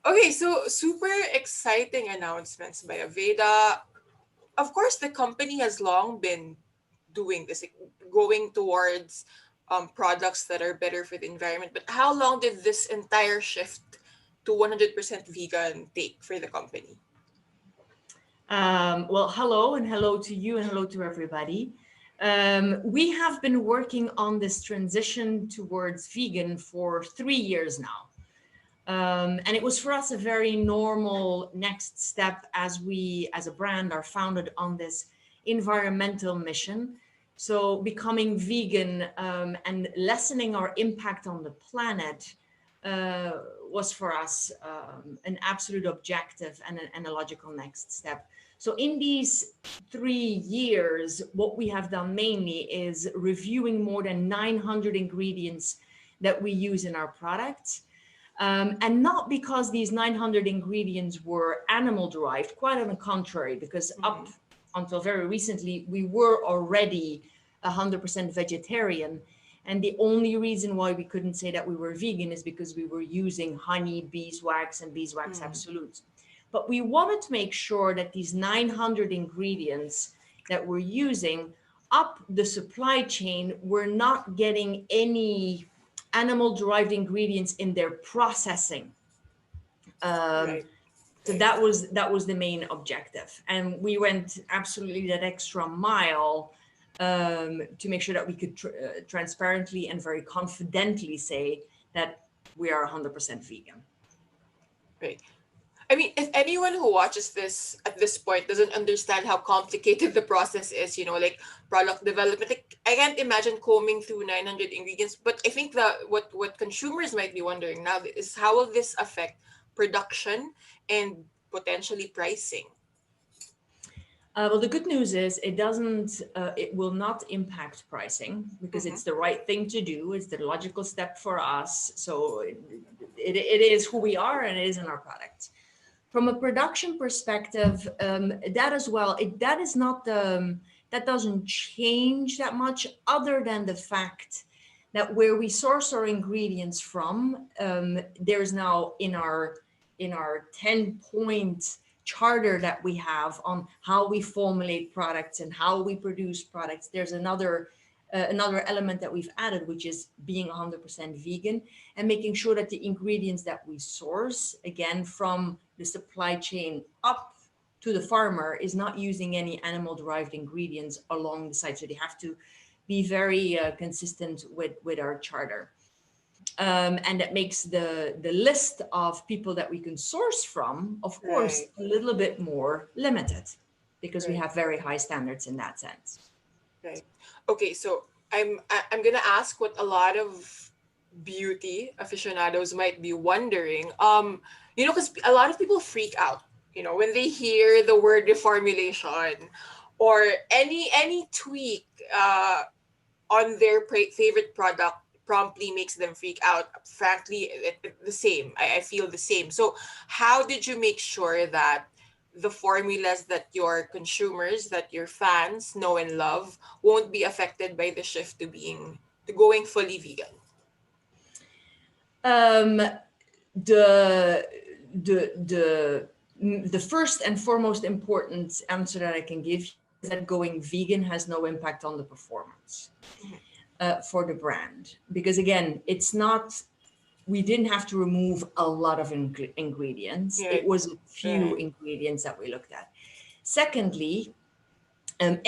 Okay, so super exciting announcements by Aveda. Of course, the company has long been doing this, like, going towards products that are better for the environment. But how long did this entire shift to 100% vegan take for the company? Well, hello and hello to you and hello to everybody. We have been working on this transition towards vegan for 3 years now. And it was for us a very normal next step as we, as a brand, are founded on this environmental mission. So becoming vegan and lessening our impact on the planet uh, was for us an absolute objective and a logical next step. So in these 3 years, what we have done mainly is reviewing more than 900 ingredients that we use in our products. And not because these 900 ingredients were animal derived, quite on the contrary, because up Mhm. until very recently, we were already 100% vegetarian. And the only reason why we couldn't say that we were vegan is because we were using honey, beeswax, and beeswax Mhm. absolute. But we wanted to make sure that these 900 ingredients that we're using up the supply chain were not getting any animal derived ingredients in their processing. Um, Right, so right. that was the main objective, and we went absolutely that extra mile to make sure that we could transparently and very confidently say that we are 100% vegan. Right. I mean, if anyone who watches this at this point doesn't understand how complicated the process is, like product development, like, I can't imagine combing through 900 ingredients. But I think that what consumers might be wondering now is how will this affect production and potentially pricing? Well, the good news is it doesn't, it will not impact pricing because Mm-hmm. it's the right thing to do. It's the logical step for us. So it is who we are and it is in our product. From a production perspective, that as well, that is not that doesn't change that much, other than the fact that where we source our ingredients from, there's now in our 10-point charter that we have on how we formulate products and how we produce products. There's another element that we've added, which is being 100% vegan and making sure that the ingredients that we source, again, from the supply chain up to the farmer, is not using any animal derived ingredients along the side. So they have to be very consistent with our charter. And that makes the list of people that we can source from, of course, Right, a little bit more limited because we right, have very high standards in that sense. right. Okay, so I'm gonna ask what a lot of beauty aficionados might be wondering. Because a lot of people freak out, when they hear the word reformulation or any tweak on their favorite product promptly makes them freak out. Frankly, the same. I feel the same. So, how did you make sure that the formulas that your consumers, that your fans know and love, won't be affected by the shift to going fully vegan? Um, the the first and foremost important answer that I can give you is that going vegan has no impact on the performance Mhm. for the brand, because again, it's not, we didn't have to remove a lot of ingredients. It Right, was a few right, ingredients that we looked at. Secondly,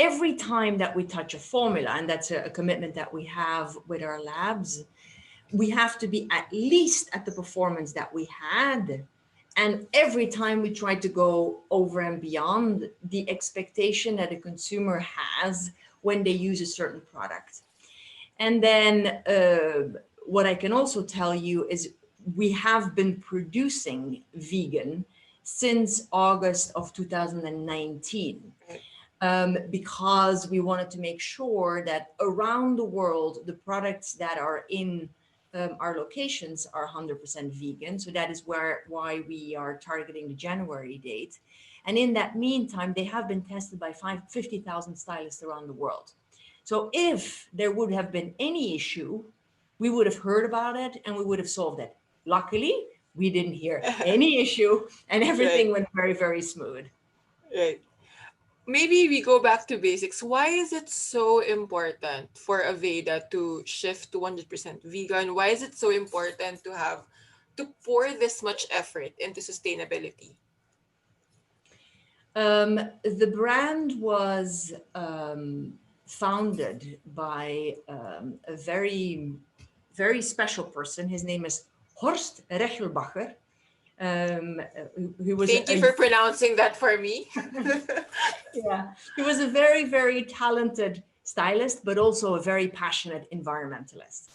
every time that we touch a formula, and that's a commitment that we have with our labs, we have to be at least at the performance that we had. And every time we try to go over and beyond the expectation that a consumer has when they use a certain product. And then what I can also tell you is we have been producing vegan since August of 2019, right, because we wanted to make sure that around the world, the products that are in our locations are 100% vegan. So that is why we are targeting the January date. And in that meantime, they have been tested by 50,000 stylists around the world. So if there would have been any issue, we would have heard about it and we would have solved it. Luckily, We didn't hear any issue, and Right, everything went very, very smooth. right. Maybe we go back to basics. Why is it so important for Aveda to shift to 100% vegan? Why is it so important to have to pour this much effort into sustainability? The brand was founded by a very, very special person. His name is Horst Rechelbacher, who was Thank you for pronouncing that for me. yeah, he was a very, very talented stylist, but also a very passionate environmentalist.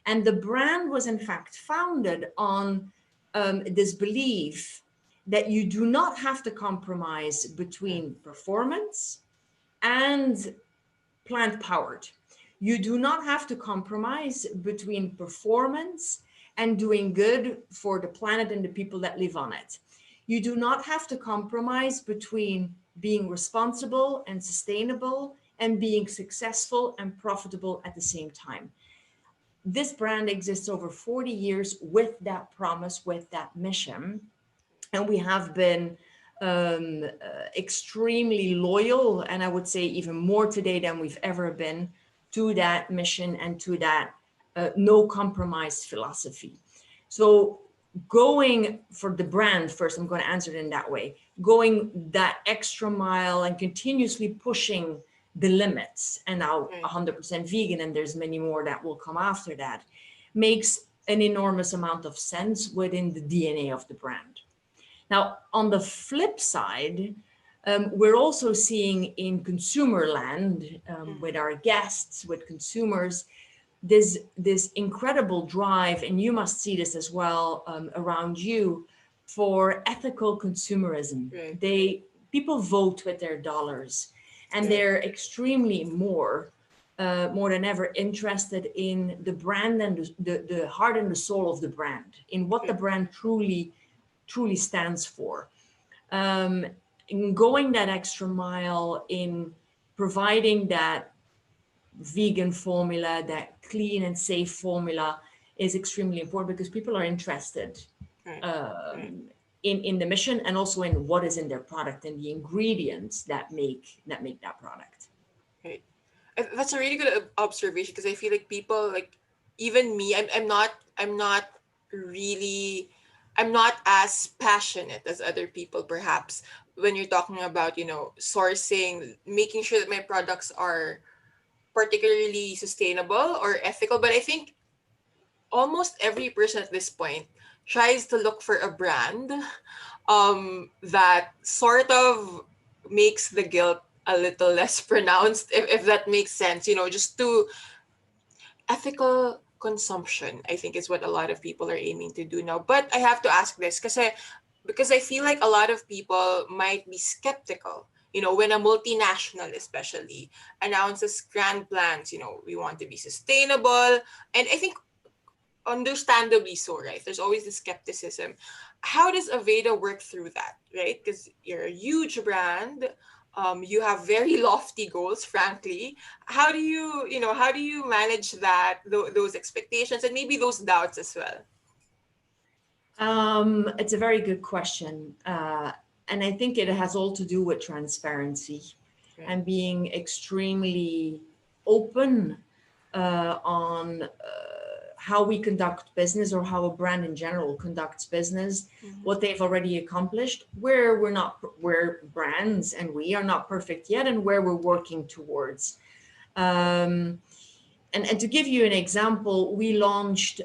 And the brand was, in fact, founded on this belief that you do not have to compromise between performance and plant powered. You do not have to compromise between performance and doing good for the planet and the people that live on it. You do not have to compromise between being responsible and sustainable and being successful and profitable at the same time. This brand exists over 40 years with that promise, with that mission. And we have been extremely loyal, and I would say even more today than we've ever been, to that mission and to that no compromise philosophy. So going for the brand first, I'm going to answer it in that way, going that extra mile and continuously pushing the limits, and now Right. 100% vegan, and there's many more that will come after that, makes an enormous amount of sense within the DNA of the brand. Now, on the flip side, we're also seeing in consumer land, with Mhm. our guests, with consumers, this incredible drive, and you must see this as well around you, for ethical consumerism. Right. People vote with their dollars, and Right. they're extremely more than ever interested in the brand and the heart and the soul of the brand, in what the Right. brand truly stands for. In going that extra mile, in providing that vegan formula, that clean and safe formula, is extremely important because people are interested Right. Right. um, in the mission, and also in what is in their product and the ingredients that make that product. Right. That's a really good observation because I feel like people like even me. I'm not really. I'm not as passionate as other people perhaps when you're talking about sourcing, making sure that my products are particularly sustainable or ethical. But I think almost every person at this point tries to look for a brand that sort of makes the guilt a little less pronounced, if that makes sense, just to ethical consumption, I think is what a lot of people are aiming to do now. But I have to ask this because I feel like a lot of people might be skeptical, when a multinational especially announces grand plans, we want to be sustainable. And I think understandably so, right? There's always the skepticism. How does Aveda work through that, right? Because you're a huge brand. You have very lofty goals, frankly. How do you manage that, those expectations, and maybe those doubts as well? It's a very good question. And I think it has all to do with transparency Right. and being extremely open on how we conduct business, or how a brand in general conducts business, Mm-hmm. what they've already accomplished, where we're not, where brands and we are not perfect yet, and where we're working towards. Um, and to give you an example, we launched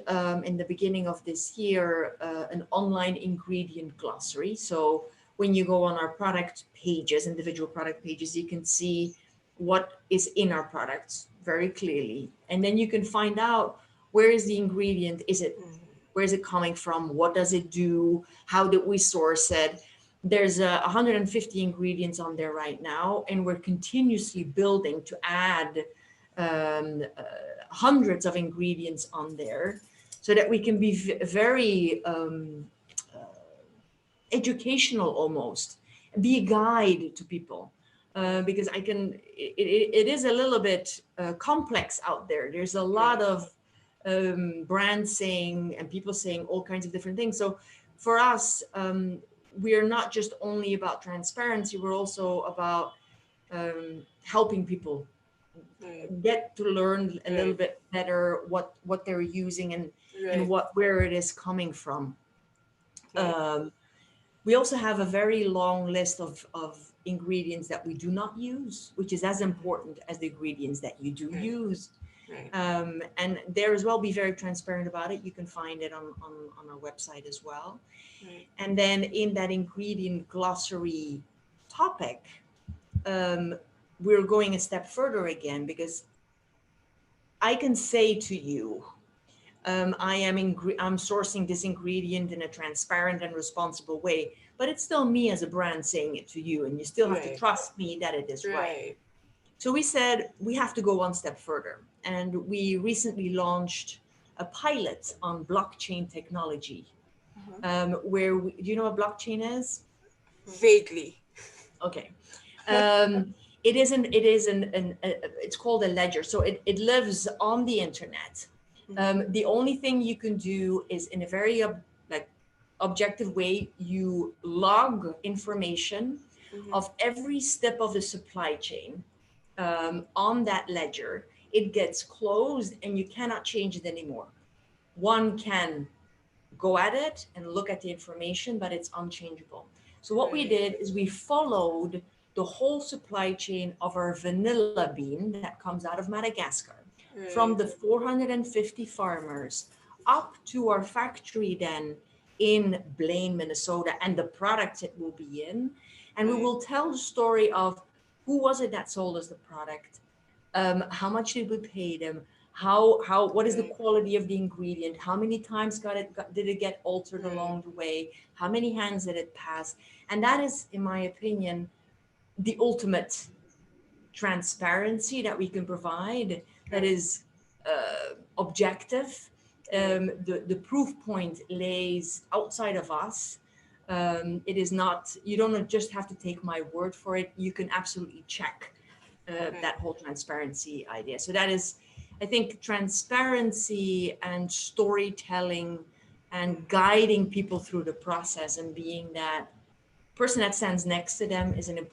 in the beginning of this year an online ingredient glossary. So when you go on our product pages, individual product pages, you can see what is in our products very clearly. And then you can find out, where is the ingredient? Mm-hmm. Where is it coming from? What does it do? How did we source it? There's 150 ingredients on there right now, and we're continuously building to add um, uh, hundreds of ingredients on there, so that we can be very educational, almost be a guide to people. Right. Because it is a little bit complex out there. There's a lot Right. of brands saying and people saying all kinds of different things. So for us, we're not just only about transparency, we're also about helping people Right. get to learn a little Right. bit better what they're using and Right. what where it is coming from. Right. We also have a very long list of ingredients that we do not use, which is as important as the ingredients that you do Right. use. Right. And there as well, be very transparent about it. You can find it on our website as well. Right. And then in that ingredient glossary topic, um, we're going a step further again, because I can say to you, I'm sourcing this ingredient in a transparent and responsible way, but it's still me as a brand saying it to you, and you still have to Right. trust me that it is right. Right. So we said we have to go one step further, and we recently launched a pilot on blockchain technology. Uh-huh. Do you know what blockchain is? Vaguely. Okay. Um, it's called a ledger. So it lives on the internet. Mm-hmm. The only thing you can do is in a very like objective way, you log information Mm-hmm. of every step of the supply chain on that ledger. It gets closed and you cannot change it anymore. One can go at it and look at the information, but it's unchangeable. So what we Right. did is we followed the whole supply chain of our vanilla bean that comes out of Madagascar, from the Right. 450 farmers up to our factory then in Blaine, Minnesota, and the products it will be in. And we Right. will tell the story of who was it that sold us the product, how much did we pay them, how what is the Right. quality of the ingredient, how many times did it get altered Right. along the way, how many hands did it pass. And that is, in my opinion, the ultimate transparency that we can provide, that Right. is objective. Right. The proof point lays outside of us. It is not, you don't just have to take my word for it, you can absolutely check Right. that whole transparency idea. So that is, I think, transparency and storytelling and Mm-hmm. guiding people through the process and being that person that stands next to them is an Right.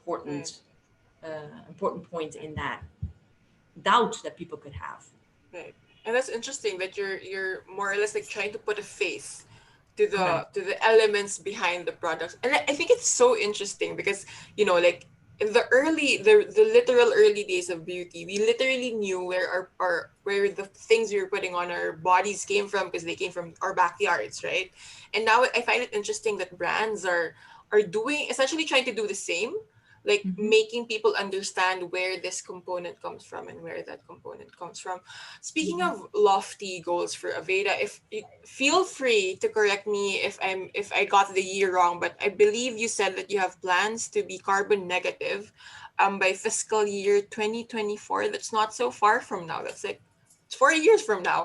important point in that doubt that people could have. Right. And that's interesting that you're more or less like trying to put a face to Correct. the elements behind the products. And I think it's so interesting because, like in the literal early days of beauty, we literally knew where our where the things we were putting on our bodies came from because they came from our backyards, right? And now I find it interesting that brands are doing essentially trying to do the same, like Mhm. making people understand where this component comes from and where that component comes from. Speaking Mhm. of lofty goals for Aveda, feel free to correct me if I got the year wrong, but I believe you said that you have plans to be carbon negative by fiscal year 2024. That's not so far from now. That's like it's 4 years from now.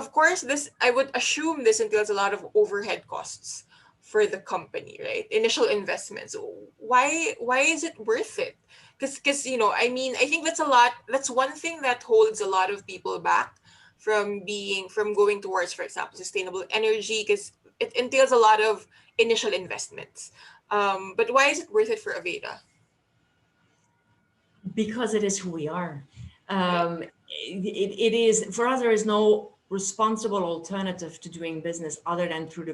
Of course, this I would assume this entails a lot of overhead costs for the company, right? Initial investments. Why is it worth it? Because I mean, I think that's one thing that holds a lot of people back from going towards, for example, sustainable energy, because it entails a lot of initial investments. But why is it worth it for Aveda? Because it is who we are. Right. It is, for us, there is no responsible alternative to doing business other than through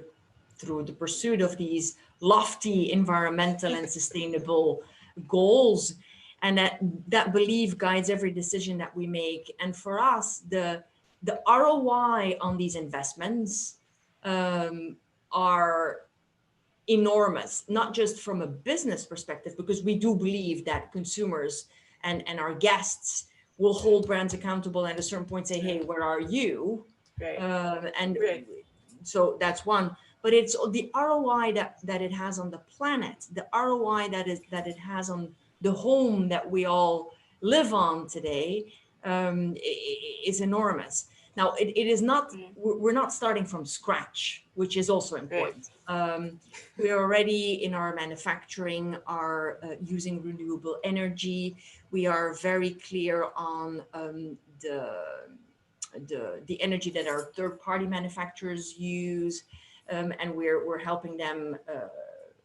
the pursuit of these lofty environmental and sustainable goals. And that belief guides every decision that we make. And for us, the ROI on these investments um, are enormous, not just from a business perspective, because we do believe that consumers and our guests will hold brands accountable and at a certain point say, hey, Right. where are you? Right. And Right. so that's one. But it's the ROI that it has on the planet, the ROI that it has on the home that we all live on today, is enormous. Now, it is not, Mm. we're not starting from scratch, which is also Right. important. We already in our manufacturing are using renewable energy. We are very clear on the energy that our third party manufacturers use. and we're helping them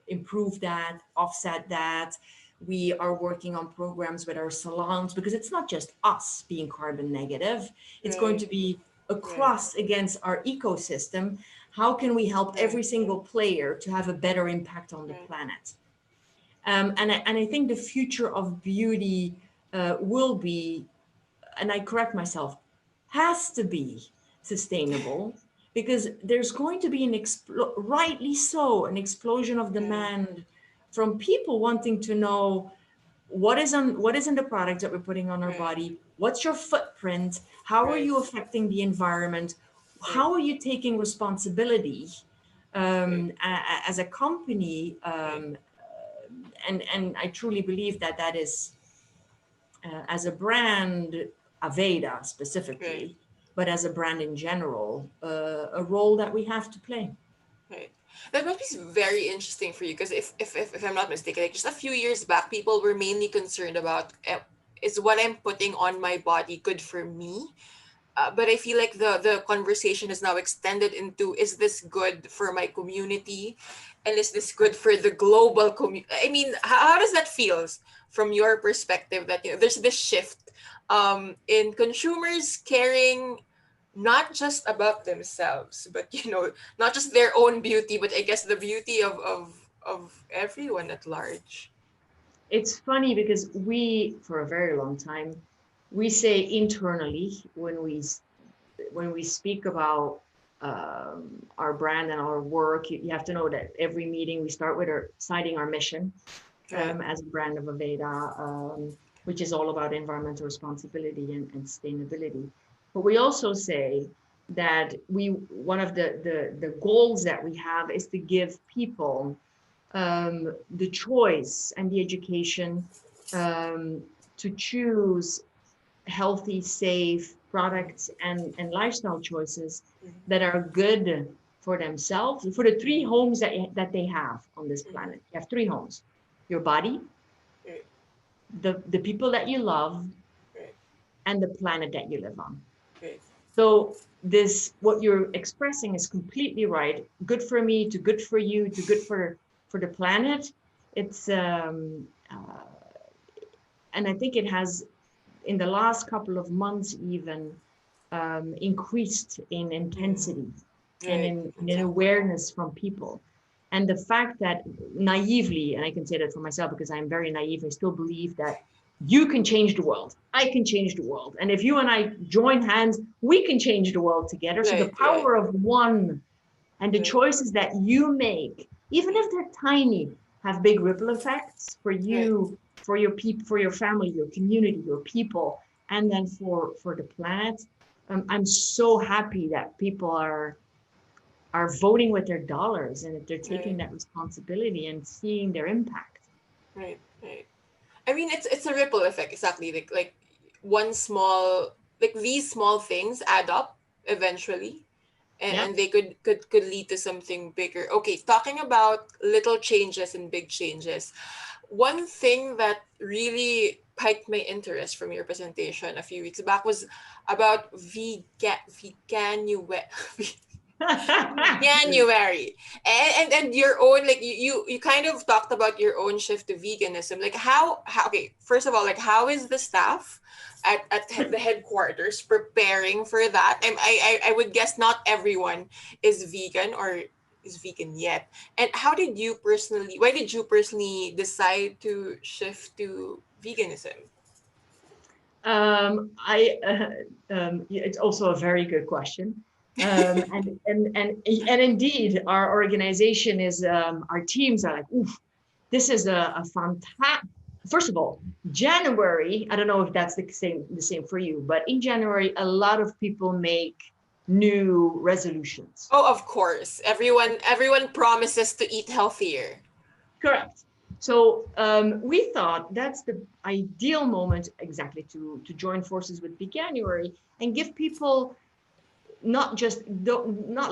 improve that, offset that. We are working on programs with our salons because it's not just us being carbon negative. It's going Right. to be Right. across against our ecosystem. How can we help Right. every single player to have a better impact on the Right. planet? And I think the future of beauty will be, and I correct myself, has to be sustainable because there's going to be rightly so, an explosion of Right. demand from people wanting to know what is in the products that we're putting on our Right. body, what's your footprint, how are Right. you affecting the environment, Right. how are you taking responsibility Right. as a company, Right. and I truly believe that that is as a brand, Aveda Right. specifically, but as a brand in general, a role that we have to play. Right. That must be very interesting for you because if I'm not mistaken, like just a few years back, people were mainly concerned about is what I'm putting on my body good for me? But I feel like the conversation is now extended into is this good for my community, and is this good for the global community? I mean, how does that feels from your perspective that there's this shift in consumers caring not just about themselves, but not just their own beauty, but I guess the beauty of everyone at large. It's funny because we, for a very long time, we say internally when we speak about our brand and our work, you have to know that every meeting we start with our citing our mission Right. as a brand of Aveda, which is all about environmental responsibility and sustainability. But we also say that one of the goals that we have is to give people the choice and the education um, to choose healthy, safe products and lifestyle choices that are good for themselves, for the three homes that they have on this planet. You have three homes: your body, Right. the people that you love, Right. and the planet that you live on. Right. So this, what you're expressing is completely right. Good for me to good for you to good for the planet. It's and I think it has in the last couple of months even increased in intensity and Right. in Exactly. awareness from people. And the fact that naively, and I can say that for myself because I'm very naive, I still believe that you can change the world. I can change the world. And if you and I join hands, we can change the world together. So the Right. Right. power of one and the Right. choices that you make, even if they're tiny, have big ripple effects for Right. you, for your people, for your family, your community, your people, and then for the planet. I'm so happy that people are voting with their dollars and that they're taking Right. that responsibility and seeing their impact. Right. Right. I mean, it's a ripple effect, exactly. Like one small, like these small things add up eventually, Yeah. and they could lead to something bigger. Okay, talking about little changes and big changes, one thing that really piqued my interest from your presentation a few weeks back was about January, and your own, like you kind of talked about your own shift to veganism. Like how okay, first of all, like how is the staff at the headquarters preparing for that? I would guess not everyone is vegan or is vegan yet. And why did you personally decide to shift to veganism? It's also a very good question. And indeed, our organization is, our teams are like, oof, this is a fantastic, first of all, January, I don't know if that's the same for you, but in January, a lot of people make new resolutions. Oh, of course. Everyone promises to eat healthier. Correct. So we thought that's the ideal moment exactly to join forces with January and give people not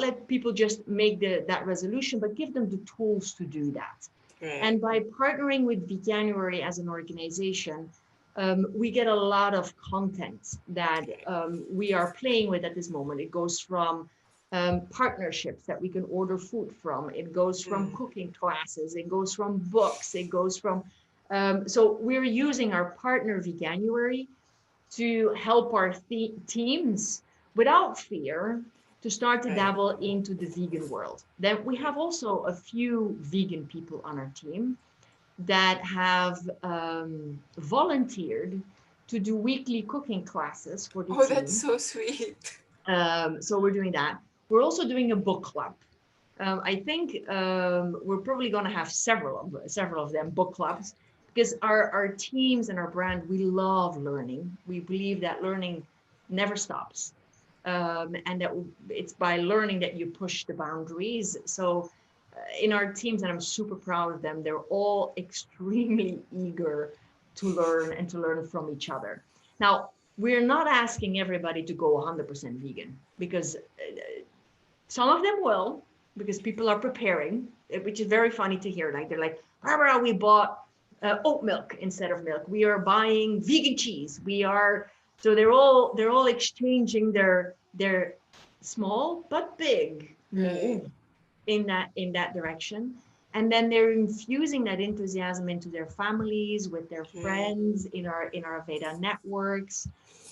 let people just make that resolution, but give them the tools to do that. Right. And by partnering with January as an organization, we get a lot of content that Right. we are playing with at this moment. It goes from partnerships that we can order food from. It goes from Mm. cooking classes. It goes from books. It goes from. So we're using our partner Veganuary to help our teams without fear to start to Right. dabble into the vegan world. Then we have also a few vegan people on our team that have volunteered to do weekly cooking classes for the Oh, that's team. so sweet. So we're doing that. We're also doing a book club. I think we're probably going to have several of them book clubs because our teams and our brand, we love learning. We believe that learning never stops, and that it's by learning that you push the boundaries. So in our teams, and I'm super proud of them, they're all extremely eager to learn and to learn from each other. Now, we're not asking everybody to go 100% vegan because some of them will, because people are preparing, which is very funny to hear. Like they're like, Barbara, we bought oat milk instead of milk. We are buying vegan cheese. We are so they're all exchanging their small but big Right. move in that direction. And then they're infusing that enthusiasm into their families, with their Right. friends, in our Aveda networks.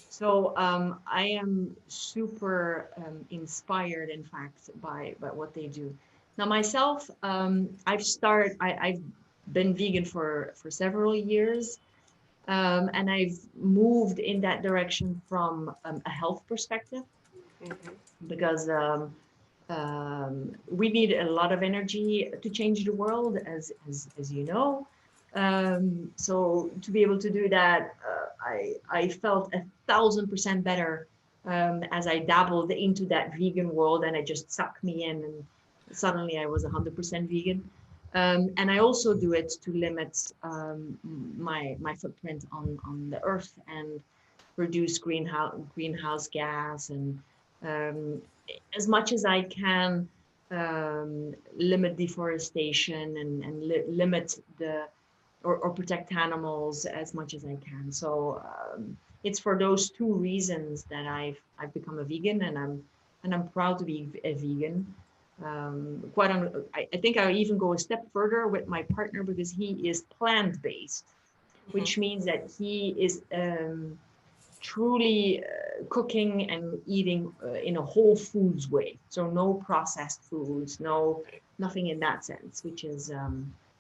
So I am super inspired, in fact, by what they do. Now myself, I've been vegan for several years, and I've moved in that direction from a health perspective Mm-hmm. because we need a lot of energy to change the world, as you know. So to be able to do that, I felt 1,000% better as I dabbled into that vegan world, and it just sucked me in, and suddenly I was 100% vegan. And I also do it to limit my footprint on the earth and reduce greenhouse gas, and um, as much as I can, limit deforestation, and limit or protect animals as much as I can. So it's for those two reasons that I've become a vegan, and I'm proud to be a vegan. I think I even go a step further with my partner because he is plant-based, which Mm-hmm. means that he is truly cooking and eating in a whole foods way. So no processed foods, Right. nothing in that sense, which is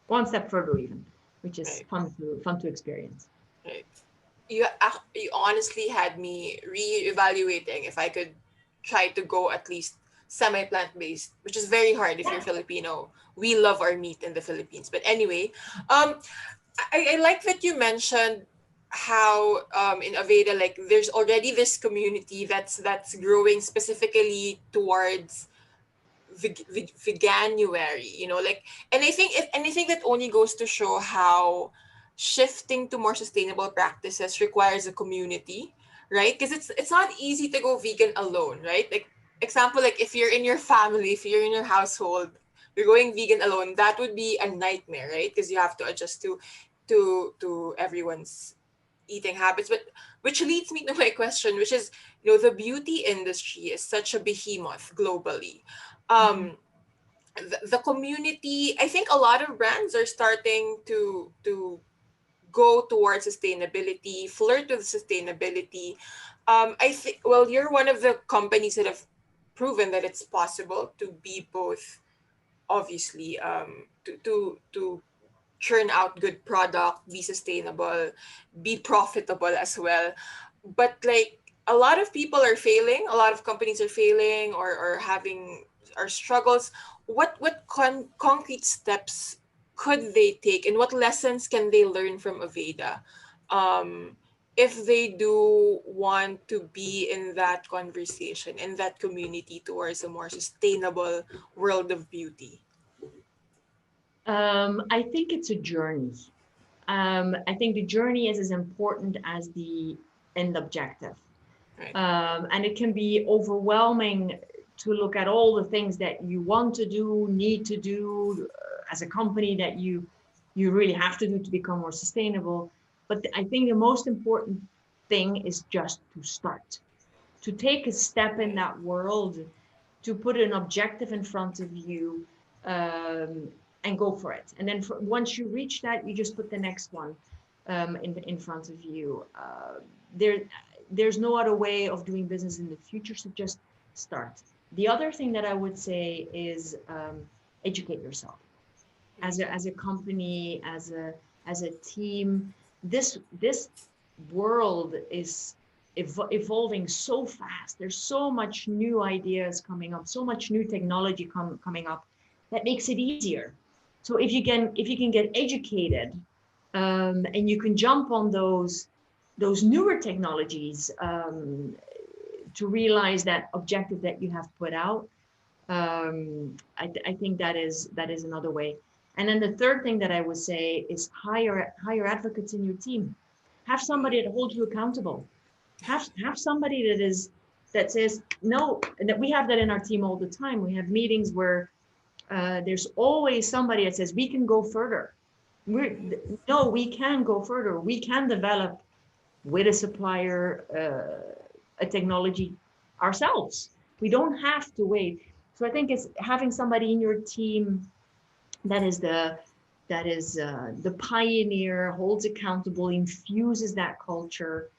one step further even, which is Right. fun to experience. Right. You honestly had me re-evaluating if I could try to go at least semi plant based, which is very hard if you're Filipino. We love our meat in the Philippines. But anyway, um, I like that you mentioned how in Aveda, like there's already this community that's growing specifically towards veganuary, like, and I think that only goes to show how shifting to more sustainable practices requires a community, right? Because it's not easy to go vegan alone, right? Like, example, like if you're in your family, if you're in your household, you're going vegan alone, that would be a nightmare, right? Because you have to adjust to everyone's eating habits. But which leads me to my question, which is, the beauty industry is such a behemoth globally. Mhm. um the community, I think a lot of brands are starting to go towards sustainability, flirt with sustainability. I think, well, you're one of the companies that have proven that it's possible to be both, obviously, to churn out good product, be sustainable, be profitable as well. But like, a lot of people are failing, a lot of companies are failing, or having our struggles. What concrete steps could they take, and what lessons can they learn from Aveda, um, if they do want to be in that conversation, in that community towards a more sustainable world of beauty? I think it's a journey. I think the journey is as important as the end objective. Right. And it can be overwhelming to look at all the things that you want to do, need to do as a company, that you really have to do to become more sustainable. But I think the most important thing is just to start, to take a step in Right. that world, to put an objective in front of you, and go for it. And then once you reach that, you just put the next one in front of you. There, there's no other way of doing business in the future, so just start. The other thing that I would say is educate yourself. As a company, as a team, this world is evolving so fast. There's so much new ideas coming up, so much new technology coming up that makes it easier. So if you can get educated, and you can jump on those newer technologies, to realize that objective that you have put out, I think that is another way. And then the third thing that I would say is hire advocates in your team. Have somebody that holds you accountable. Have somebody that says no. And that we have that in our team all the time. We have meetings where there's always somebody that says we can go further. We can go further. We can develop with a supplier a technology ourselves. We don't have to wait. So I think it's having somebody in your team that is the pioneer, holds accountable, infuses that culture,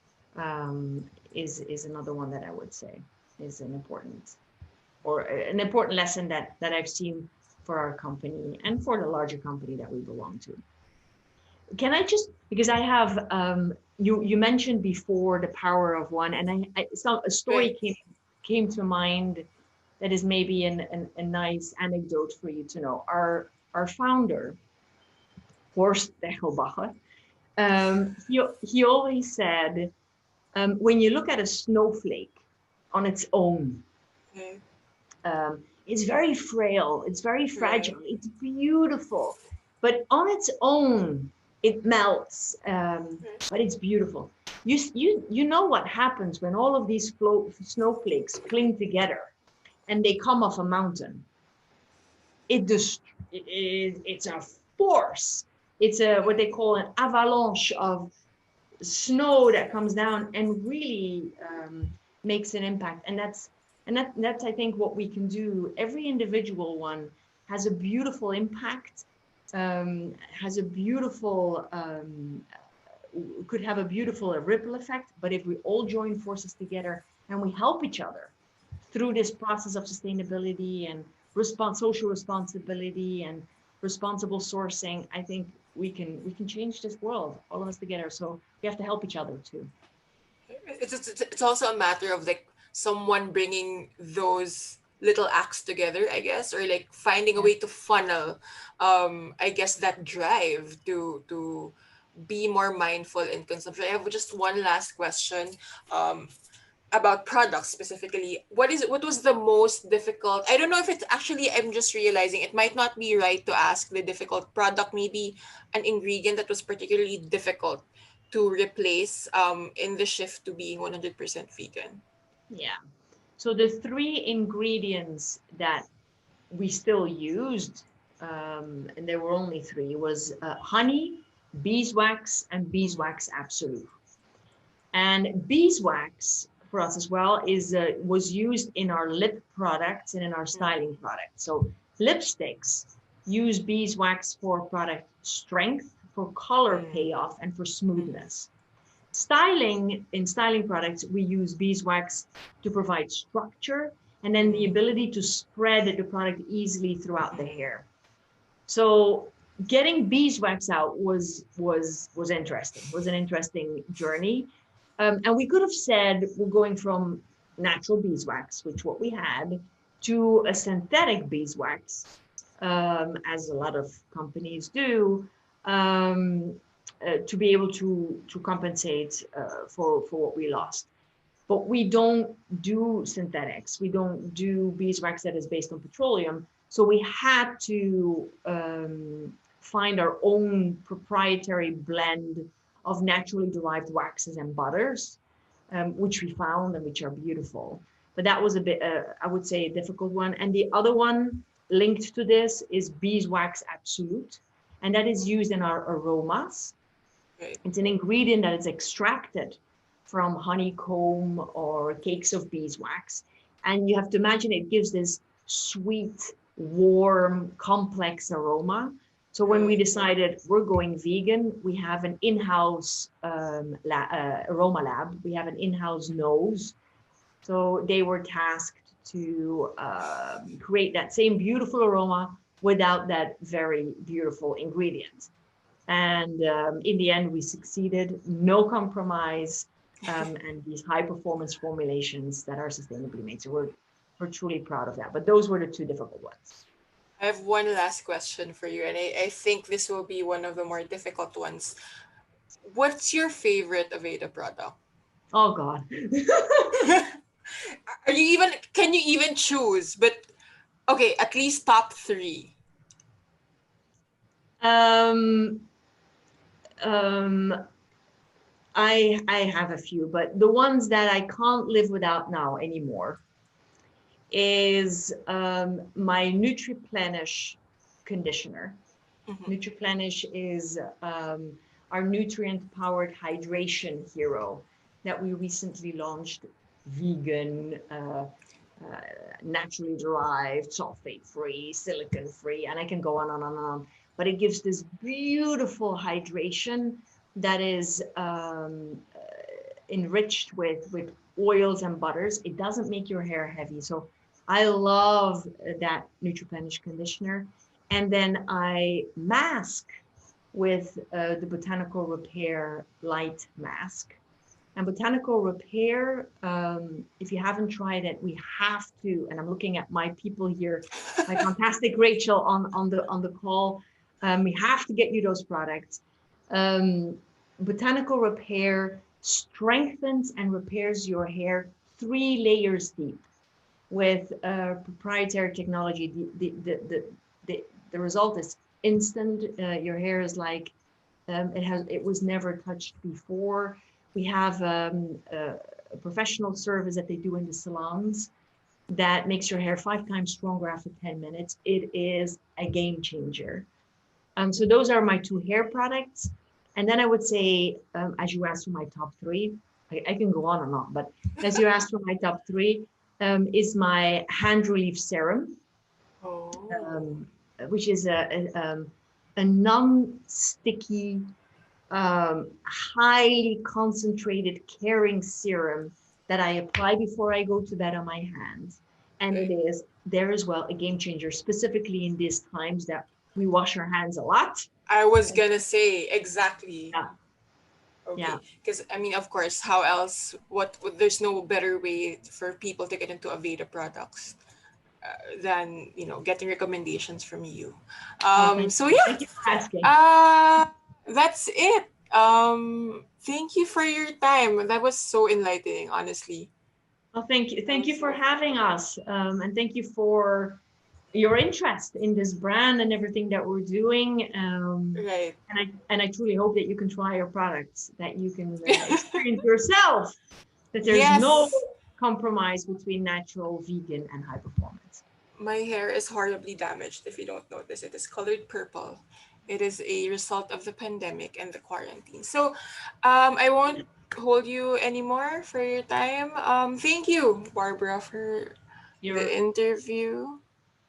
is another one that I would say is an important lesson that I've seen for our company and for the larger company that we belong to. Can I just, because I have, you mentioned before the power of one, and a story Right. came to mind that is maybe a nice anecdote for you to know. Our founder, Horst Dechelbacher, he always said, when you look at a snowflake on its own, Okay. it's very frail, it's very Right. fragile, it's beautiful, but on its own, it melts, Right. but it's beautiful. You know what happens when all of these snowflakes cling together and they come off a mountain. It's a force. It's a what they call an avalanche of snow that comes down and really makes an impact. And that's I think what we can do. Every individual one has a beautiful impact, has a beautiful could have a beautiful ripple effect. But if we all join forces together and we help each other through this process of sustainability and social responsibility and responsible sourcing, I think we can change this world, all of us together. So we have to help each other too. It's also a matter of like someone bringing those little acts together, I guess, or like finding a Yeah. way to funnel, I guess, that drive to be more mindful in consumption. I have just one last question. Um, about products specifically, what was the most difficult, I don't know if it's actually, I'm just realizing it might not be right to ask the difficult product, maybe an ingredient that was particularly difficult to replace in the shift to being 100% vegan. Yeah. So the three ingredients that we still used, and there were only three, was honey, beeswax, and beeswax absolute. And beeswax for us as well is was used in our lip products and in our styling products. So lipsticks use beeswax for product strength, for color payoff, and for smoothness. In styling products, we use beeswax to provide structure and then the ability to spread the product easily throughout the hair. So getting beeswax out was interesting. Was an interesting journey, and we could have said we're going from natural beeswax, which what we had, to a synthetic beeswax, as a lot of companies do, to be able to compensate for what we lost. But we don't do synthetics. We don't do beeswax that is based on petroleum. So we had to find our own proprietary blend of naturally derived waxes and butters, which we found and which are beautiful. But that was a bit, I would say, a difficult one. And the other one linked to this is beeswax absolute, and that is used in our aromas. Right. It's an ingredient that is extracted from honeycomb or cakes of beeswax. And you have to imagine it gives this sweet, warm, complex aroma. So when we Right. decided we're going vegan, we have an in-house aroma lab. We have an in-house nose. So they were tasked to create that same beautiful aroma without that very beautiful ingredient. And in the end, we succeeded, no compromise, and these high performance formulations that are sustainably made. So we're truly proud of that. But those were the two difficult ones. I have one last question for you, and I think this will be one of the more difficult ones. What's your favorite Aveda product? Oh God. Are you even can you even choose? But okay, at least top three. um, um, I have a few, but the ones that I can't live without now anymore is my NutriPlenish conditioner. Mm-hmm. NutriPlenish is our nutrient-powered hydration hero that we recently launched, vegan, naturally derived, sulfate-free, silicon-free, and I can go on and on and on. But it gives this beautiful hydration that is enriched with oils and butters. It doesn't make your hair heavy. So I love that NutriPlenish conditioner. And then I mask with the Botanical Repair Light Mask. And Botanical Repair, if you haven't tried it, we have to. And I'm looking at my people here, my fantastic Rachel on the call. We have to get you those products. Um, Botanical Repair strengthens and repairs your hair 3 layers deep with proprietary technology. The result is instant. Your hair is like it was never touched before. We have a professional service that they do in the salons that makes your hair 5 times stronger after 10 minutes. It is a game changer. So those are my two hair products. And then I would say, as you asked for my top three, I can go on and on, but as you asked for my top three, is my hand relief serum, Oh. um, which is a non-sticky, highly concentrated caring serum that I apply before I go to bed on my hands. And it is there as well a game changer, specifically in these times that we wash our hands a lot. I was gonna say exactly. Yeah, yeah. Okay, because I mean, of course, how else? There's no better way for people to get into Aveda products than getting recommendations from you. Oh, thank So you. yeah, Thank you for asking. that's it. Thank you for your time. That was so enlightening, honestly. Oh, thank you. That Thank was you for so having us. And thank you for your interest in this brand and everything that we're doing. right. And I truly hope that you can try our products, that you can experience yourself that there's no Yes, compromise between natural, vegan, and high performance. my hair is horribly damaged. If you don't notice, it is colored purple. It is a result of the pandemic and the quarantine. So, I won't hold you anymore for your time. Thank you, Barbara, for the You're interview.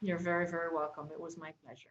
you're very, very welcome. It was my pleasure.